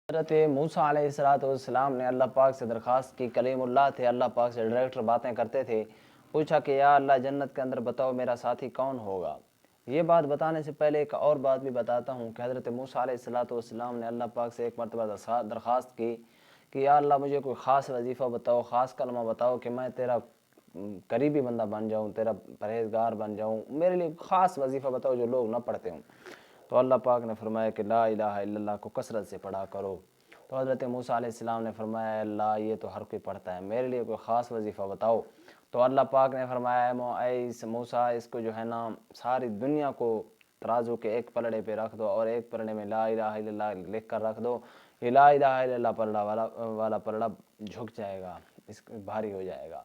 حضرت موسیٰ علیہ السلام نے اللہ پاک سے درخواست کی، کلیم اللہ تھے، اللہ پاک سے ڈائریکٹر باتیں کرتے تھے، پوچھا کہ یا اللہ جنت کے اندر بتاؤ میرا ساتھی کون ہوگا۔ یہ بات بتانے سے پہلے ایک اور بات بھی بتاتا ہوں کہ حضرت موسیٰ علیہ السلام نے اللہ پاک سے ایک مرتبہ درخواست کی کہ یا اللہ مجھے کوئی خاص وظیفہ بتاؤ، خاص کلمہ بتاؤ کہ میں تیرا قریبی بندہ بن جاؤں، تیرا پرہیزگار بن جاؤں، میرے لیے خاص وظیفہ بتاؤ جو لوگ نہ پڑھتے ہوں۔ تو اللہ پاک نے فرمایا کہ لا الہ الا اللہ کو کثرت سے پڑھا کرو۔ تو حضرت موسیٰ علیہ السلام نے فرمایا اللہ یہ تو ہر کوئی پڑھتا ہے، میرے لیے کوئی خاص وظیفہ بتاؤ۔ تو اللہ پاک نے فرمایا اے موسیٰ اس کو جو ہے نا ساری دنیا کو ترازو کے ایک پلڑے پہ رکھ دو اور ایک پلڑے میں لا الہ الا اللہ لکھ کر رکھ دو، یہ لا الہ الا اللہ پلڑا والا پلڑا جھک جائے گا، اس بھاری ہو جائے گا،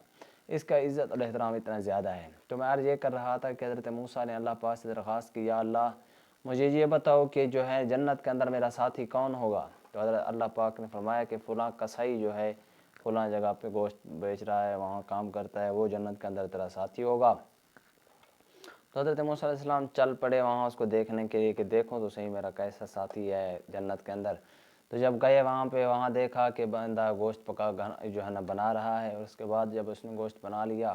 اس کا عزت اور احترام اتنا زیادہ ہے۔ تو میں عرض یہ کر رہا تھا کہ حضرت موسیٰ نے اللہ پاک سے درخواست کی یا اللہ مجھے یہ بتاؤ کہ جو ہے جنت کے اندر میرا ساتھی کون ہوگا۔ تو حضرت اللہ پاک نے فرمایا کہ فلاں کسائی جو ہے فلاں جگہ پہ گوشت بیچ رہا ہے، وہاں کام کرتا ہے، وہ جنت کے اندر تیرا ساتھی ہوگا۔ تو حضرت موسیٰ علیہ السلام چل پڑے وہاں اس کو دیکھنے کے لیے کہ دیکھو تو صحیح میرا کیسا ساتھی ہے جنت کے اندر۔ تو جب گئے وہاں پہ وہاں دیکھا کہ بندہ گوشت پکا جو ہے نا بنا رہا ہے، اور اس کے بعد جب اس نے گوشت بنا لیا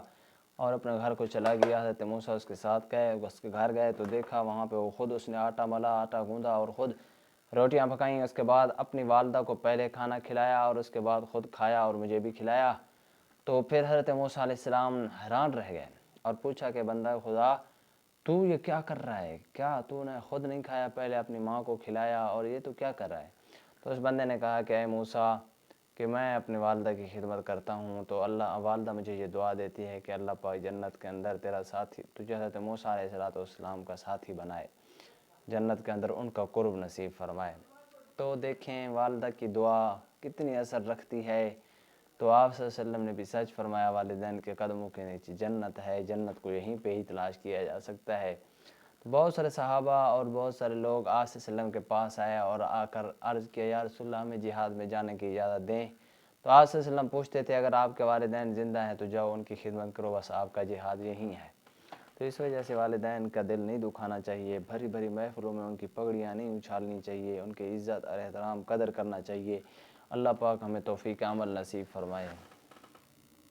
اور اپنے گھر کو چلا گیا، حضرت موسیٰ اس کے ساتھ گئے، اس کے گھر گئے تو دیکھا وہاں پہ وہ خود اس نے آٹا ملا، آٹا گوندا اور خود روٹیاں پکائیں، اس کے بعد اپنی والدہ کو پہلے کھانا کھلایا اور اس کے بعد خود کھایا اور مجھے بھی کھلایا۔ تو پھر حضرت موسیٰ علیہ السلام حیران رہ گئے اور پوچھا کہ بندہ خدا تو یہ کیا کر رہا ہے، کیا تو نے خود نہیں کھایا، پہلے اپنی ماں کو کھلایا اور یہ تو کیا کر رہا ہے۔ تو اس بندے نے کہا کہ اے موسیٰ کہ میں اپنی والدہ کی خدمت کرتا ہوں، تو اللہ والدہ مجھے یہ دعا دیتی ہے کہ اللہ پاک جنت کے اندر تیرا ساتھی تجھے حضرت موسیٰ علیہ السلام کا ساتھی بنائے، جنت کے اندر ان کا قرب نصیب فرمائے۔ تو دیکھیں والدہ کی دعا کتنی اثر رکھتی ہے۔ تو آپ صلی اللہ علیہ وسلم نے بھی سچ فرمایا، والدین کے قدموں کے نیچے جنت ہے، جنت کو یہیں پہ ہی تلاش کیا جا سکتا ہے۔ تو بہت سارے صحابہ اور بہت سارے لوگ آپ صلی اللہ علیہ وسلم کے پاس آئے اور آ کر عرض کیا یا رسول اللہ ہمیں جہاد میں جانے کی اجازت دیں۔ تو آپ صلی اللہ علیہ وسلم پوچھتے تھے اگر آپ کے والدین زندہ ہیں تو جاؤ ان کی خدمت کرو، بس آپ کا جہاد یہی ہے۔ تو اس وجہ سے والدین کا دل نہیں دکھانا چاہیے، بھری بھری محفلوں میں ان کی پگڑیاں نہیں اچھالنی چاہیے، ان کی عزت اور احترام قدر کرنا چاہیے۔ اللہ پاک ہمیں توفیق عمل نصیب فرمائے۔